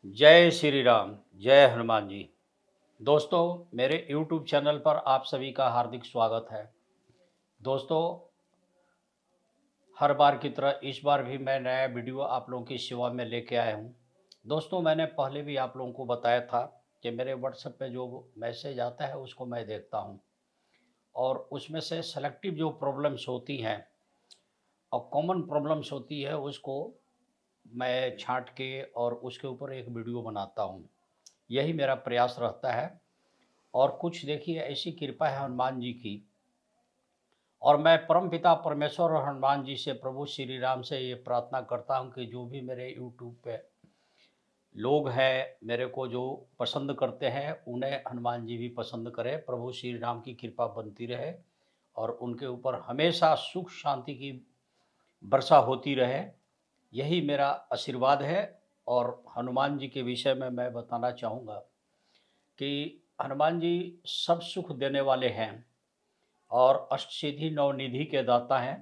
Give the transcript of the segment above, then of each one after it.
जय श्री राम, जय हनुमान जी। दोस्तों, मेरे यूट्यूब चैनल पर आप सभी का हार्दिक स्वागत है। दोस्तों, हर बार की तरह इस बार भी मैं नया वीडियो आप लोगों की सेवा में लेके आया हूँ। दोस्तों, मैंने पहले भी आप लोगों को बताया था कि मेरे व्हाट्सएप पे जो मैसेज आता है उसको मैं देखता हूँ और उसमें से सेलेक्टिव जो प्रॉब्लम्स होती हैं और कॉमन प्रॉब्लम्स होती है उसको मैं छाँट के और उसके ऊपर एक वीडियो बनाता हूँ। यही मेरा प्रयास रहता है। और कुछ देखिए ऐसी कृपा है हनुमान जी की, और मैं परमपिता परमेश्वर और हनुमान जी से, प्रभु श्री राम से ये प्रार्थना करता हूँ कि जो भी मेरे यूट्यूब पे लोग हैं, मेरे को जो पसंद करते हैं, उन्हें हनुमान जी भी पसंद करें। प्रभु श्री राम की कृपा बनती रहे और उनके ऊपर हमेशा सुख शांति की वर्षा होती रहे। यही मेरा आशीर्वाद है। और हनुमान जी के विषय में मैं बताना चाहूँगा कि हनुमान जी सब सुख देने वाले हैं और अष्टसिद्धि नवनिधि के दाता हैं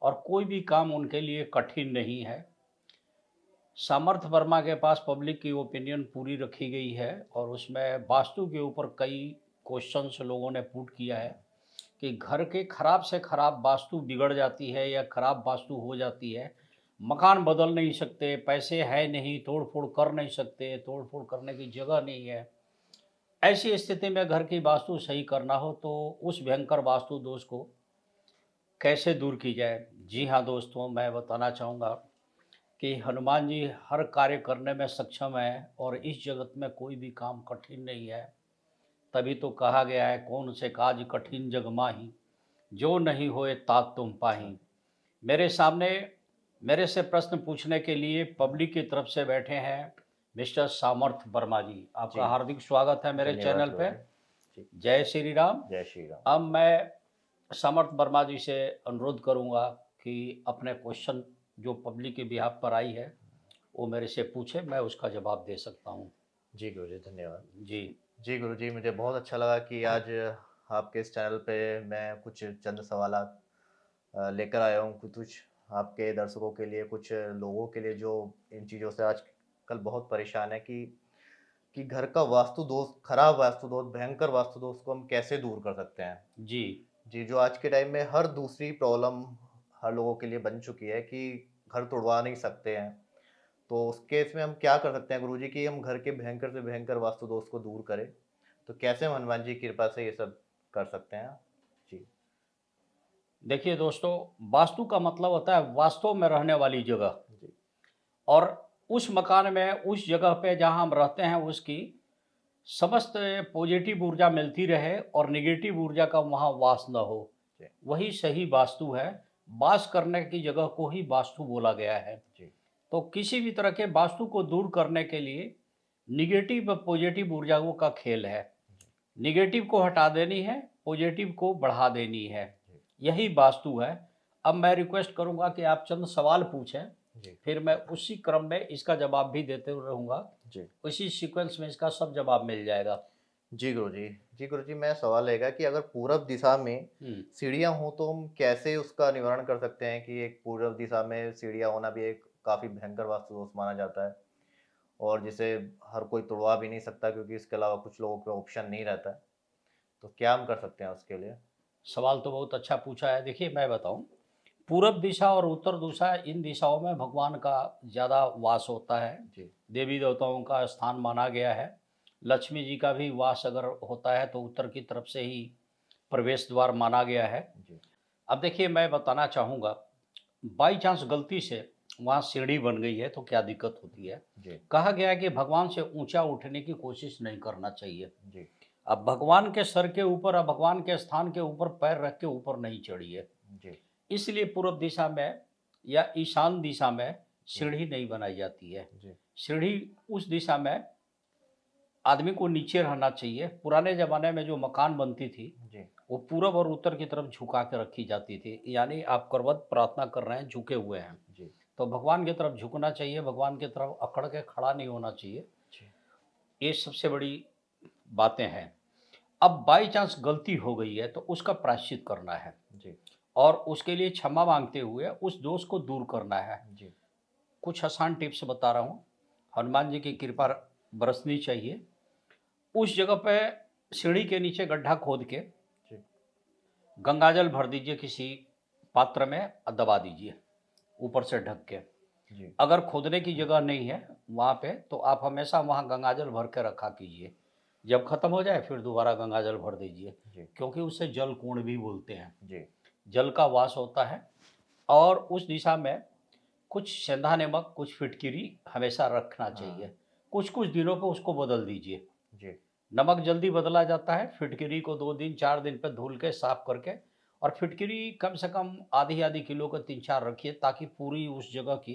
और कोई भी काम उनके लिए कठिन नहीं है। सामर्थ्य वर्मा के पास पब्लिक की ओपिनियन पूरी रखी गई है और उसमें वास्तु के ऊपर कई क्वेश्चंस लोगों ने पुट किया है कि घर के खराब से खराब वास्तु बिगड़ जाती है या खराब वास्तु हो जाती है, मकान बदल नहीं सकते, पैसे है नहीं, तोड़ फोड़ कर नहीं सकते, तोड़ फोड़ करने की जगह नहीं है। ऐसी स्थिति में घर की वास्तु सही करना हो तो उस भयंकर वास्तु दोष को कैसे दूर की जाए? जी हाँ दोस्तों, मैं बताना चाहूँगा कि हनुमान जी हर कार्य करने में सक्षम है और इस जगत में कोई भी काम कठिन नहीं है। तभी तो कहा गया है, कौन से काज कठिन जग माही, जो नहीं होए तात तुम पाही। मेरे सामने मेरे से प्रश्न पूछने के लिए पब्लिक की तरफ से बैठे हैं मिस्टर सामर्थ वर्मा जी। आपका जी, हार्दिक स्वागत है मेरे धन्यवाद चैनल पे। गुरुजी। जी, जय श्री राम। जय श्री राम। अब मैं समर्थ वर्मा जी से अनुरोध करूंगा कि अपने क्वेश्चन जो पब्लिक के बिहाफ पर आई है वो मेरे से पूछे, मैं उसका जवाब दे सकता हूँ। जी गुरुजी, धन्यवाद। जी। जी गुरुजी, मुझे बहुत अच्छा लगा कि आज आपके इस चैनल पे मैं कुछ चंद सवालात लेकर आया हूँ। कुछ आपके दर्शकों के लिए, कुछ लोगों के लिए जो इन चीज़ों से आजकल बहुत परेशान है कि घर का वास्तु दोष, खराब वास्तु दोष, भयंकर वास्तु दोष को हम कैसे दूर कर सकते हैं। जी। जी, जो आज के टाइम में हर दूसरी प्रॉब्लम हर लोगों के लिए बन चुकी है कि घर तुड़वा नहीं सकते हैं। तो उस केस में हम क्या कर सकते हैं गुरुजी कि हम घर के भयंकर से भयंकर वास्तु दोष को दूर करें? तो कैसे हम हनुमान जी की कृपा से ये सब कर सकते हैं? जी, देखिए दोस्तों, वास्तु का मतलब होता है वास्तव में रहने वाली जगह, जी, और उस मकान में, उस जगह पे जहाँ हम रहते हैं उसकी समस्त पॉजिटिव ऊर्जा मिलती रहे और नेगेटिव ऊर्जा का वहाँ वास न हो। जी, वही सही वास्तु है। वास करने की जगह को ही वास्तु बोला गया है। जी, तो किसी भी तरह के वास्तु को दूर करने के लिए नेगेटिव व पॉजिटिव ऊर्जाओं का खेल है। नेगेटिव को हटा देनी है, पॉजिटिव को बढ़ा देनी है। जी, यही वास्तु है। अब मैं रिक्वेस्ट करूंगा कि आप चंद सवाल पूछें, जी, फिर मैं उसी क्रम में इसका जवाब भी देते रहूँगा। जी। उसी सीक्वेंस में इसका सब जवाब मिल जाएगा। जी गुरुजी। जी गुरुजी, मेरा सवाल रहेगा कि अगर पूरब दिशा में हुँ। सीढ़ियाँ हों तो हम कैसे उसका निवारण कर सकते हैं कि एक पूरब दिशा में सीढ़ियाँ होना भी एक काफ़ी भयंकर वास्तु दोष माना जाता है और जिसे हर कोई तुड़वा भी नहीं सकता क्योंकि इसके अलावा कुछ लोगों के ऑप्शन नहीं रहता है। तो क्या हम कर सकते हैं उसके लिए? सवाल तो बहुत अच्छा पूछा है। देखिए मैं बताऊँ, पूरब दिशा और उत्तर दिशा, इन दिशाओं में भगवान का ज़्यादा वास होता है। जी, देवी-देवताओं का स्थान माना गया है। लक्ष्मी जी का भी वास अगर होता है तो उत्तर की तरफ से ही प्रवेश द्वार माना गया है। जी, अब देखिए मैं बताना चाहूँगा, बाई चांस गलती से वहाँ सीढ़ी बन गई है तो क्या दिक्कत होती है? जी, कहा गया है कि भगवान से ऊँचा उठने की कोशिश नहीं करना चाहिए। जी, अब भगवान के सर के ऊपर, अब भगवान के स्थान के ऊपर पैर रख के ऊपर नहीं चढ़िए। जी, इसलिए पूर्व दिशा में या ईशान दिशा में जी, सीढ़ी नहीं बनाई जाती है। जी, सीढ़ी उस दिशा में आदमी को नीचे रहना चाहिए। पुराने ज़माने में जो मकान बनती थी, जी, वो पूरब और उत्तर की तरफ झुका के रखी जाती थी। यानी आप करवत प्रार्थना कर रहे हैं, झुके हुए हैं। जी, तो भगवान की तरफ झुकना चाहिए, भगवान की तरफ अकड़ के खड़ा नहीं होना चाहिए। जी, ये सबसे बड़ी बातें हैं। अब बाई चांस गलती हो गई है तो उसका प्रायश्चित करना है जी, और उसके लिए क्षमा माँगते हुए उस दोष को दूर करना है। जी, कुछ आसान टिप्स बता रहा हूँ। हनुमान जी की कृपा बरसनी चाहिए। उस जगह पे सीढ़ी के नीचे गड्ढा खोद के जी, गंगाजल भर दीजिए किसी पात्र में और दबा दीजिए ऊपर से ढक के। जी, अगर खोदने की जगह नहीं है वहाँ पे तो आप हमेशा वहाँ गंगाजल भर के रखा कीजिए। जब ख़त्म हो जाए फिर दोबारा गंगाजल भर दीजिए, जी, क्योंकि उसे जल कुंड भी बोलते हैं। जी, जल का वास होता है और उस दिशा में कुछ सेंधा नमक, कुछ फिटकिरी हमेशा रखना चाहिए। हाँ, कुछ-कुछ दिनों पे उसको बदल दीजिए। जी, नमक जल्दी बदला जाता है, फिटकिरी को 2 दिन 4 दिन पे धुल के साफ करके, और फिटकिरी कम से कम आधी-आधी किलो का 3-4 रखिए ताकि पूरी उस जगह की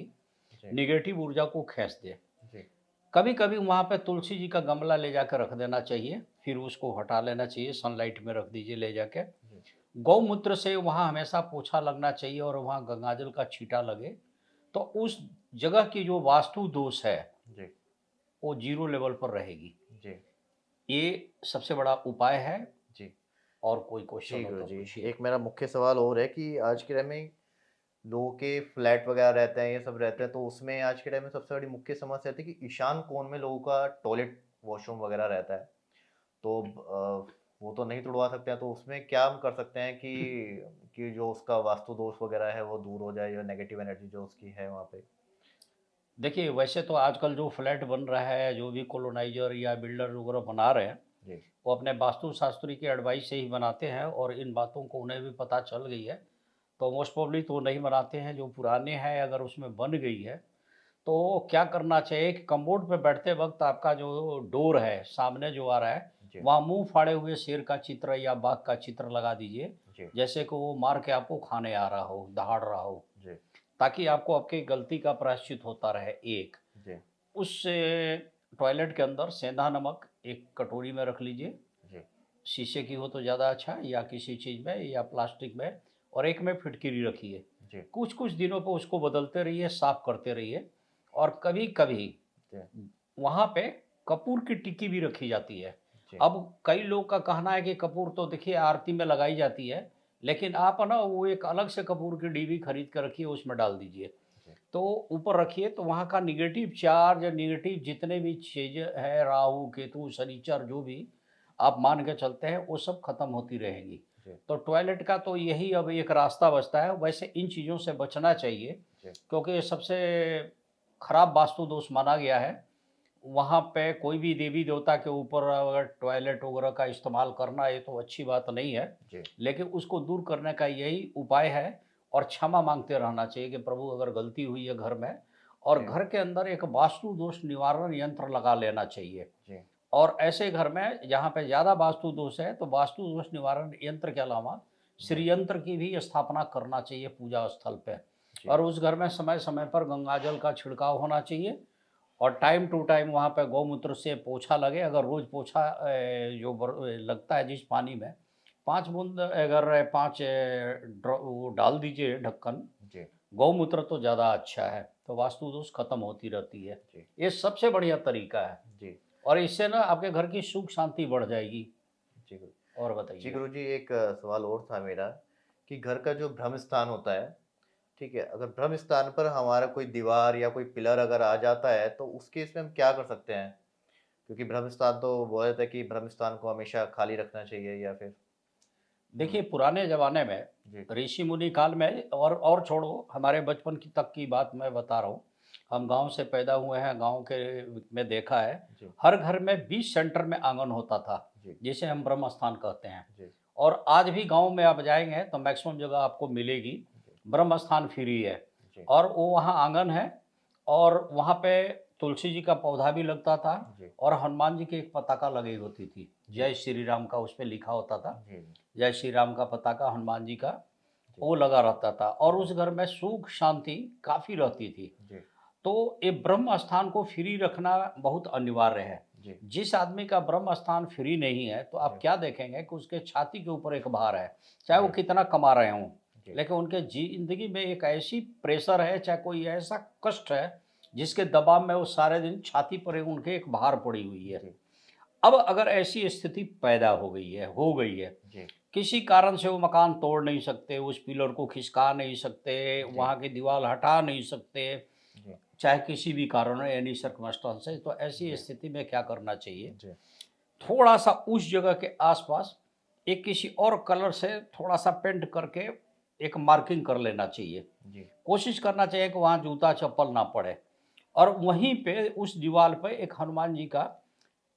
जी, नेगेटिव ऊर्जा को खींच दे। जी, कभी-कभी वहाँ पे तुलसी जी का गमला ले जाकर रख देना चाहिए, फिर उसको हटा लेना चाहिए, सनलाइट में रख दीजिए ले जाके। जी, गौमूत्र से वहाँ हमेशा पोछा लगना चाहिए और वहाँ गंगाजल का छींटा लगे, तो उस जगह की जो वास्तु दोष है, जी, वो ज़ीरो लेवल पर रहेगी। जी, ये सबसे बड़ा उपाय है। जी, और कोई क्वेश्चन जी, हो गुरु तो जी। पूछिए। एक मेरा मुख्य सवाल और है कि आज के टाइम में लोगों के फ्लैट वगैरह रहते हैं, ये सब रहते हैं, तो उसमें आज के टाइम में सबसे बड़ी मुख्य समस्या रहती है कि ईशान कोण में लोगों का टॉयलेट, वॉशरूम वगैरह रहता है। तो वो तो नहीं तुड़वा सकते हैं, तो उसमें क्या हम कर सकते हैं कि जो उसका वास्तु दोष वगैरह है, वो दूर हो जाए या नेगेटिव एनर्जी जो उसकी है वहाँ पे? देखिए, वैसे तो आजकल जो फ्लैट बन रहा है, जो भी कॉलोनाइज़र या बिल्डर वगैरह बना रहे हैं, जी, वो अपने वास्तुशास्त्री की एडवाइस से ही बनाते हैं और इन बातों को उन्हें भी पता चल गई है। तो मोस्ट प्रोबेबली तो नहीं बनाते हैं, जो पुराने हैं अगर उसमें बन गई है, तो क्या करना चाहिए कि कमोड पे बैठते वक़्त आपका जो डोर है, सामने जो आ रहा है, जी, वहाँ मुँह फाड़े हुए शेर का चित्र या बाघ का चित्र लगा दीजिए, जी, जैसे कि वो मार के आपको खाने आ रहा हो, दहाड़ रहा हो, जी, ताकि आपको आपकी गलती का प्रायश्चित होता रहे। एक जी, उस टॉयलेट के अंदर सेंधा नमक एक कटोरी में रख लीजिए, जी, शीशे की हो तो ज़्यादा अच्छा, या किसी चीज़ में या प्लास्टिक में, और एक में फिटकिरी रखिए। जी, कुछ-कुछ दिनों पे उसको बदलते रहिए, साफ़ करते रहिए, और कभी-कभी जी, वहाँ पे कपूर की टिक्की भी रखी जाती है। जी, अब कई लोग का कहना है कि कपूर तो देखिए आरती में लगाई जाती है, लेकिन आप ना वो एक अलग से कपूर की डिब्बी खरीद कर रखिए, उसमें डाल दीजिए। जी, तो ऊपर रखिए तो वहाँ का नेगेटिव चार्ज, नेगेटिव जितने भी चीज़ें हैं, राहु, केतु, शनिचर जो भी आप मान के चलते हैं, वो सब खत्म होती रहेंगी। जी, तो टॉयलेट का तो यही अब एक रास्ता बचता है, वैसे इन चीज़ों से बचना चाहिए, जी, क्योंकि ये सबसे खराब वास्तु दोष माना गया है। वहाँ पे कोई भी देवी-देवता के ऊपर अगर टॉयलेट वगैरह का इस्तेमाल करना, ये तो अच्छी बात नहीं है। जी, लेकिन उसको दूर करने का यही उपाय है, और क्षमा माँगते रहना चाहिए कि प्रभु अगर गलती हुई है घर में, और जी, घर के अंदर एक वास्तु दोष निवारण यंत्र लगा लेना चाहिए। जी, और ऐसे घर में जहाँ पे ज़्यादा वास्तु दोष है, तो वास्तु दोष निवारण यंत्र के अलावा जी, श्री यंत्र की भी स्थापना करना चाहिए पूजा स्थल पे। जी, और उस घर में समय-समय पर गंगाजल का छिड़काव होना चाहिए, और टाइम टू टाइम वहाँ पे गौमूत्र से पोछा लगे। अगर रोज़ पोछा जो लगता है जिस पानी में, 5 बूँद अगर 5 वो डाल दीजिए ढक्कन, जी, गौमूत्र तो ज़्यादा अच्छा है, तो वास्तु दोष खत्म होती रहती है। जी, ये सबसे बढ़िया तरीका है, जी, और इससे ना आपके घर की सुख शांति बढ़ जाएगी। जी, गुरु। और जी, बताइए? गुरुजी, एक सवाल और था मेरा कि घर का जो ब्रह्म स्थान होता है, ठीक है? अगर ब्रह्म स्थान पर हमारा कोई दीवार या कोई पिलर अगर आ जाता है, तो उस केस में हम क्या कर सकते हैं? क्योंकि ब्रह्म स्थान तो बोला जाता है कि ब्रह्म स्थान को हमेशा खाली रखना चाहिए या फिर देखिए, हुँ, पुराने ज़माने में, जी, ऋषि मुनि काल में, और छोड़ो, हमारे बचपन की तक की बात मैं बता रहा हूँ। हम गाँव से पैदा हुए हैं, गाँव के में देखा है, जी, हर घर में बीच सेंटर में आँगन होता था, जी, जिसे हम ब्रह्म स्थान कहते हैं। जी, और आज भी गाँव में आप जाएँगे तो मैक्सिमम जगह आपको मिलेगी, जी, ब्रह्म स्थान फ्री है। जी, और वो वहाँ आँगन है, और वहाँ पे तुलसी जी का पौधा भी लगता था, जी, और हनुमान जी की एक पताका लगी होती थी। जी, जय श्री राम का उस पे लिखा होता था। जी, जी, जय श्री राम का पताका हनुमान जी का, जी, वो लगा रहता था, और उस घर में सुख शांति काफ़ी रहती थी। जी, तो ये ब्रह्म स्थान को फ्री रखना बहुत अनिवार्य है। जी, जिस आदमी का ब्रह्म स्थान फ्री नहीं है, तो आप जी, क्या देखेंगे कि उसके छाती के ऊपर एक भार है, चाहे वो जी, कितना कमा रहे हों। जी, लेकिन उनके ज़िंदगी में एक ऐसी प्रेशर है, चाहे कोई ऐसा कष्ट है, जिसके दबाव में वो सारे दिन छाती पर उनके एक भार पड़ी हुई है। जी, अब अगर ऐसी स्थिति पैदा हो गई है, जी, किसी कारण से वो मकान तोड़ नहीं सकते, उस पिलर को खिसका नहीं सकते, जी, वहाँ की दीवार हटा नहीं सकते, जी, चाहे किसी भी कारण हो, एनी सर्कमस्टांस है, तो ऐसी जी स्थिति में क्या करना चाहिए, जी थोड़ा सा उस जगह के आसपास एक किसी और कलर से थोड़ा सा पेंट करके एक मार्किंग कर लेना चाहिए। जी कोशिश करना चाहिए कि वहाँ जूता चप्पल ना पड़े, और वहीं पे उस दीवार पे एक हनुमान जी का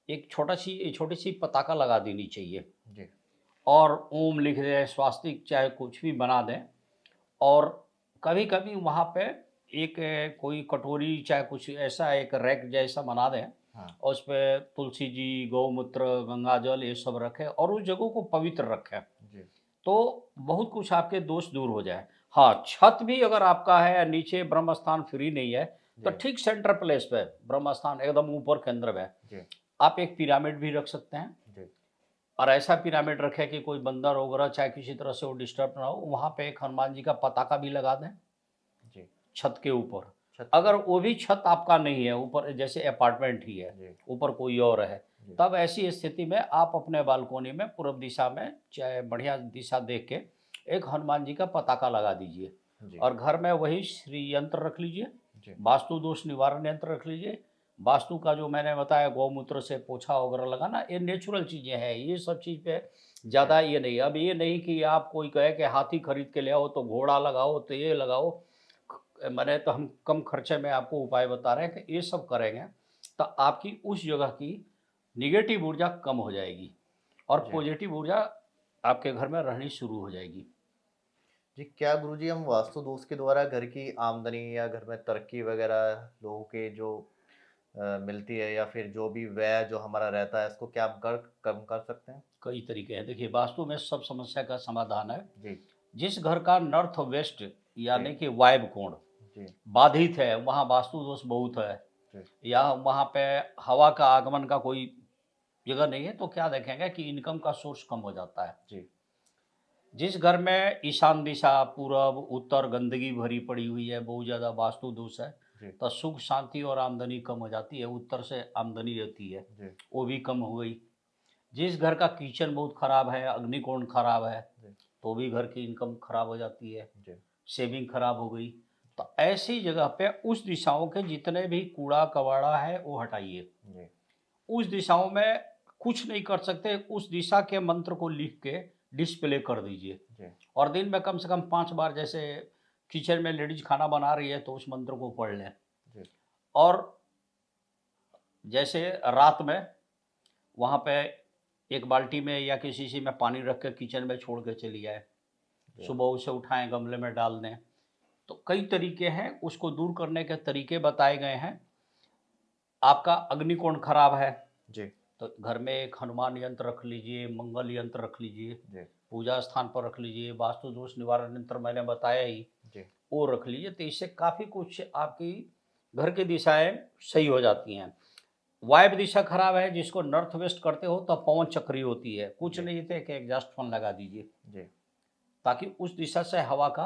एक छोटी सी पताका लगा देनी चाहिए, जी और ओम लिख दें, स्वास्तिक चाहे कुछ भी बना दें। और कभी-कभी वहाँ पे एक कोई कटोरी चाहे कुछ ऐसा एक रैक जैसा बना दें, हाँ और उसपे तुलसी जी, गौमूत्र, गंगा जल ये सब रखें और उस जगह को पवित्र रखें, जी तो बहुत कुछ आपके दोष दूर हो जाए। हाँ, छत भी अगर आपका है, नीचे ब्रह्म स्थान फ्री नहीं है, तो जी ठीक सेंटर प्लेस पे ब्रह्म स्थान एकदम ऊपर केंद्र में जी आप एक पिरामिड भी रख सकते हैं, जी और ऐसा पिरामिड रखें कि कोई बंदर वगैरह चाहे किसी तरह से वो डिस्टर्ब ना हो। वहाँ पे एक हनुमान जी का पताका भी लगा दें जी छत के ऊपर। छत पे अगर वो भी छत आपका नहीं है, ऊपर जैसे अपार्टमेंट ही है, जी ऊपर कोई और है, जी तब ऐसी स्थिति में आप अपने बालकोनी में पूर्व दिशा में चाहे बढ़िया दिशा देख के एक हनुमान जी का पताका लगा दीजिए, जी और घर में वही श्री यंत्र रख लीजिए, जी वास्तु दोष निवारण यंत्र रख लीजिए। वास्तु का जो मैंने बताया गौमूत्र से पोछा वगैरह लगाना, ये नेचुरल चीज़ें हैं, ये सब चीज़ पे जी ज़्यादा ये नहीं। अब ये नहीं कि आप कोई कहे कि हाथी खरीद के ले आओ तो घोड़ा लगाओ तो ये लगाओ, मैंने तो हम कम खर्चे में आपको उपाय बता रहे हैं कि ये सब करेंगे तो आपकी उस जगह की निगेटिव ऊर्जा कम हो जाएगी, और जी पॉजिटिव ऊर्जा आपके घर में रहनी शुरू हो जाएगी। जी क्या गुरुजी हम वास्तु दोष के द्वारा घर की आमदनी या घर में तरक्की वगैरह लोगों के जो मिलती है या फिर जो भी व्यय जो हमारा रहता है इसको क्या हम कम कर सकते हैं? कई तरीके हैं, देखिए वास्तु में सब समस्या का समाधान है। जी जिस घर का नॉर्थ वेस्ट जी यानी कि वायव्य कोण जी बाधित है, वहाँ वास्तु दोष बहुत है, जी या वहाँ पे हवा का आगमन का कोई जगह नहीं है, तो क्या देखेंगे कि इनकम का सोर्स कम हो जाता है। जी जिस घर में ईशान दिशा, पूरब, उत्तर गंदगी भरी पड़ी हुई है, बहुत ज़्यादा वास्तु दोष है, जी तो सुख शांति और आमदनी कम हो जाती है। उत्तर से आमदनी रहती है, जी वो भी कम हो गई। जिस घर का किचन बहुत खराब है, अग्निकोण खराब है, जी तो भी घर की इनकम खराब हो जाती है, जी सेविंग खराब हो गई। तो ऐसी जगह पे उस दिशाओं के जितने भी कूड़ा कबाड़ा है वो हटाइए। जी उस दिशाओं में कुछ नहीं कर सकते, उस दिशा के मंत्र को लिख के डिस्प्ले कर दीजिए, जी और दिन में कम से कम 5 बार, जैसे किचन में लेडीज खाना बना रही है तो उस मंत्र को पढ़ लें। जी और जैसे रात में वहाँ पे एक बाल्टी में या किसी चीज़ में पानी रख के किचन में छोड़ के चली जाए, जी सुबह उसे उठाएं, गमले में डाल दें। तो कई तरीके हैं, उसको दूर करने के तरीके बताए गए हैं। आपका अग्निकोण खराब है, जी तो घर में एक हनुमान यंत्र रख लीजिए, मंगल यंत्र रख लीजिए, जी पूजा स्थान पर रख लीजिए, वास्तु दोष निवारण यंत्र मैंने बताया ही, जी वो रख लीजिए। तो इससे काफ़ी कुछ आपकी घर की दिशाएं सही हो जाती हैं। वायव्य दिशा खराब है, जिसको नॉर्थ वेस्ट करते हो तो पवन चक्री होती है, कुछ जी नहीं थे कि एग्जॉस्ट फैन लगा दीजिए, जी ताकि उस दिशा से हवा का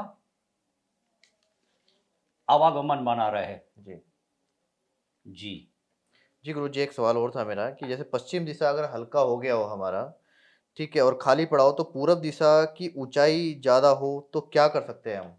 आवागमन बना रहे। जी जी। जी गुरुजी एक सवाल और था मेरा कि जैसे पश्चिम दिशा अगर हल्का हो गया हो हमारा, ठीक है, और खाली पड़ा हो तो पूरब दिशा की ऊंचाई ज़्यादा हो तो क्या कर सकते हैं हम?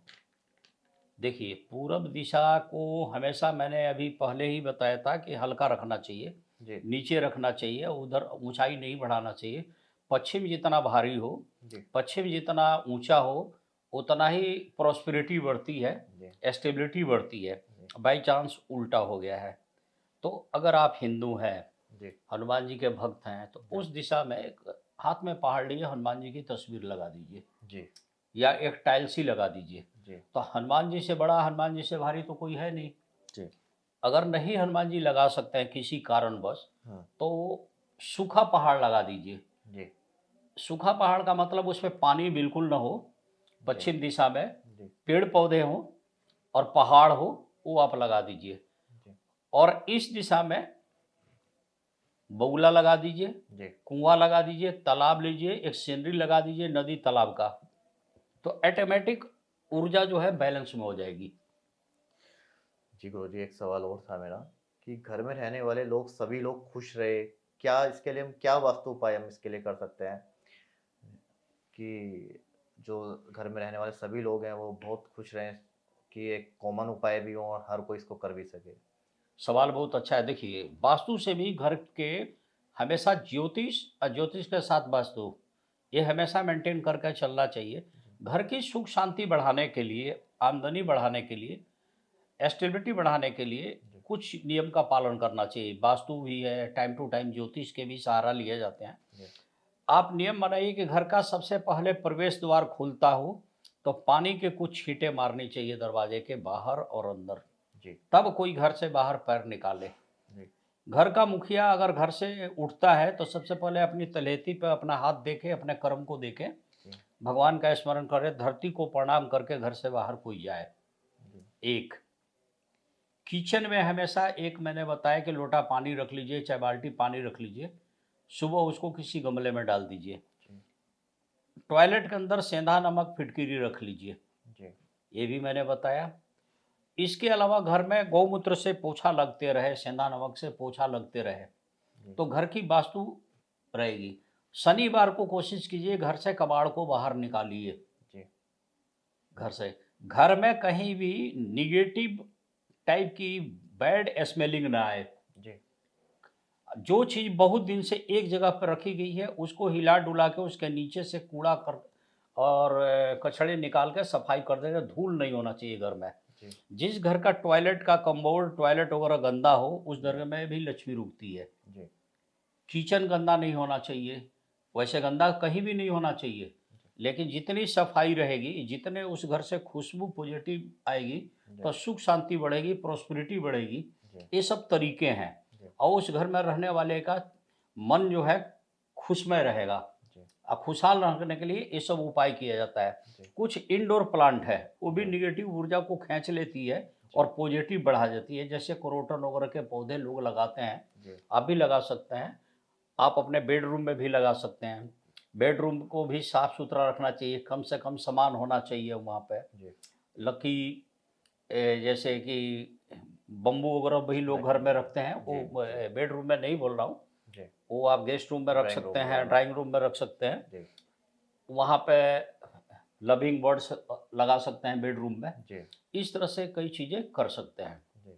देखिए, पूरब दिशा को हमेशा मैंने अभी पहले ही बताया था कि हल्का रखना चाहिए, जी नीचे रखना चाहिए, उधर ऊंचाई नहीं बढ़ाना चाहिए। पश्चिम जितना भारी हो, जी पश्चिम जितना ऊंचा हो, उतना ही प्रॉस्पेरिटी बढ़ती है, जी स्टेबिलिटी बढ़ती है। जी बाई चांस उल्टा हो गया है, तो अगर आप हिंदू हैं, जी हनुमान जी के भक्त हैं, तो जी उस दिशा में एक हाथ में पहाड़ लिए हनुमान जी की तस्वीर लगा दीजिए, जी या एक टाइल्स ही लगा दीजिए। जी तो हनुमान जी से बड़ा, हनुमान जी से भारी तो कोई है नहीं। जी अगर नहीं हनुमान जी लगा सकते हैं किसी कारणवश, हाँ तो सूखा पहाड़ लगा दीजिए। जी सूखा पहाड़ का मतलब उसमें पानी बिल्कुल ना हो, जी पश्चिम दिशा में जी पेड़ पौधे हों और पहाड़ हो, वो आप लगा दीजिए। जी और इस दिशा में बगुला लगा दीजिए, जी कुआं लगा दीजिए, तालाब लीजिए, एक सीनरी लगा दीजिए नदी तालाब का, तो ऑटोमेटिक ऊर्जा जो है बैलेंस में हो जाएगी। जी गुरुजी एक सवाल और था मेरा कि घर में रहने वाले लोग सभी लोग खुश रहे, क्या इसके लिए हम क्या वास्तु उपाय हम इसके लिए कर सकते हैं कि जो घर में रहने वाले सभी लोग हैं वो बहुत खुश रहें, कि एक कॉमन उपाय भी हो और हर कोई इसको कर भी सके? सवाल बहुत अच्छा है। देखिए, वास्तु से भी घर के हमेशा ज्योतिष और ज्योतिष के साथ वास्तु, ये हमेशा मेंटेन करके चलना चाहिए। घर की सुख शांति बढ़ाने के लिए, आमदनी बढ़ाने के लिए, स्टेबिलिटी बढ़ाने के लिए जी, कुछ नियम का पालन करना चाहिए। वास्तु भी है, टाइम टू टाइम ज्योतिष के भी सहारा लिए जाते हैं। जी, आप नियम बनाइए कि घर का सबसे पहले प्रवेश द्वार खुलता हो, तो पानी के कुछ छींटे मारनी चाहिए दरवाजे के बाहर और अंदर, जी, तब कोई घर से बाहर पैर निकाले। जी, घर का मुखिया अगर घर से उठता है तो सबसे पहले अपनी तलहटी पे अपना हाथ देखे, अपने कर्म को देखे, जी, भगवान का स्मरण करे, धरती को प्रणाम करके घर से बाहर कोई जाए। जी, एक किचन में हमेशा एक मैंने बताया कि लोटा पानी रख लीजिए, चाहे बाल्टी पानी रख लीजिए, सुबह उसको किसी गमले में डाल दीजिए। जी, टॉयलेट के अंदर सेंधा नमक फिटकिरी रख लीजिए, जी, ये भी मैंने बताया। इसके अलावा घर में गौमूत्र से पोछा लगते रहे, सेंधा नमक से पोछा लगते रहे, जी, तो घर की वास्तु रहेगी। शनिवार को कोशिश कीजिए घर से कबाड़ को बाहर निकालिए। जी, घर से घर में कहीं भी निगेटिव टाइप की बैड स्मेलिंग ना आए। जी, जो चीज़ बहुत दिन से एक जगह पर रखी गई है उसको हिला डुला के उसके नीचे से कूड़ा कर और कचड़े निकाल के सफाई कर देंगे। धूल नहीं होना चाहिए घर में। जी, जिस घर का टॉयलेट का कम्बोर्ड टॉयलेट वगैरह गंदा हो उस जी, घर में भी लक्ष्मी रुकती है। जी, किचन गंदा नहीं होना चाहिए, वैसे गंदा कहीं भी नहीं होना चाहिए, लेकिन जितनी सफाई रहेगी, जितने उस घर से खुशबू पॉजिटिव आएगी, जी, तो सुख शांति बढ़ेगी, प्रॉस्पेरिटी बढ़ेगी। जी, ये सब तरीके हैं जी, और उस घर में रहने वाले का मन जो है खुशमय रहेगा। जी, और खुशहाल रखने के लिए ये सब उपाय किया जाता है। जी, कुछ इंडोर प्लांट है, वो भी जी, नेगेटिव ऊर्जा को खींच लेती है जी, और पॉजिटिव बढ़ा देती है। जैसे क्रोटन वगैरह के पौधे लोग लगाते हैं, जी, आप भी लगा सकते हैं। आप अपने बेडरूम में भी लगा सकते हैं। बेडरूम को भी साफ-सुथरा रखना चाहिए, कम से कम सामान होना चाहिए वहाँ पे। जी, लकी जैसे कि बम्बू वगैरह भी लोग घर लकी में रखते हैं, जी, वो जी, बेडरूम में नहीं बोल रहा हूँ, जी, वो आप गेस्ट रूम में रख ड्राइंग सकते रूम हैं, वगैरह में। ड्राइंग रूम में रख सकते हैं। जी, वहाँ पे लविंग बर्ड्स लगा सकते हैं बेडरूम में। जी, इस तरह से कई चीज़ें कर सकते हैं। जी,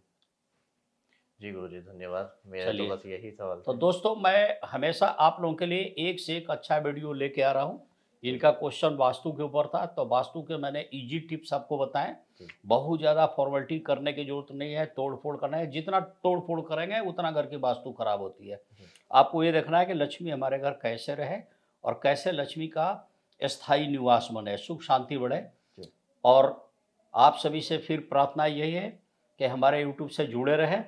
जी गुरुजी धन्यवाद। मेरे तो चलिए, बस यही सवाल तो थे। दोस्तों मैं हमेशा आप लोगों के लिए एक से एक अच्छा वीडियो लेके आ रहा हूँ। जी, इनका क्वेश्चन वास्तु के ऊपर था, तो वास्तु के मैंने इजी टिप्स आपको बताएँ। जी, बहुत ज़्यादा फॉर्मेलिटी करने की ज़रूरत नहीं है, तोड़-फोड़ करना है। जितना तोड़-फोड़ करेंगे उतना घर की वास्तु खराब होती है। जी, आपको ये देखना है कि लक्ष्मी हमारे घर कैसे रहे और कैसे लक्ष्मी का स्थायी निवास बने, सुख शांति बढ़े। जी, और आप सभी से फिर प्रार्थना यही है कि हमारे यूट्यूब से जुड़े रहें।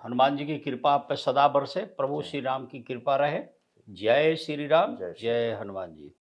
हनुमान जी की कृपा आप पे सदा बरसे, प्रभु जी, श्री राम की कृपा रहे। जय श्री राम, जय श्री जय राम। हनुमान जी।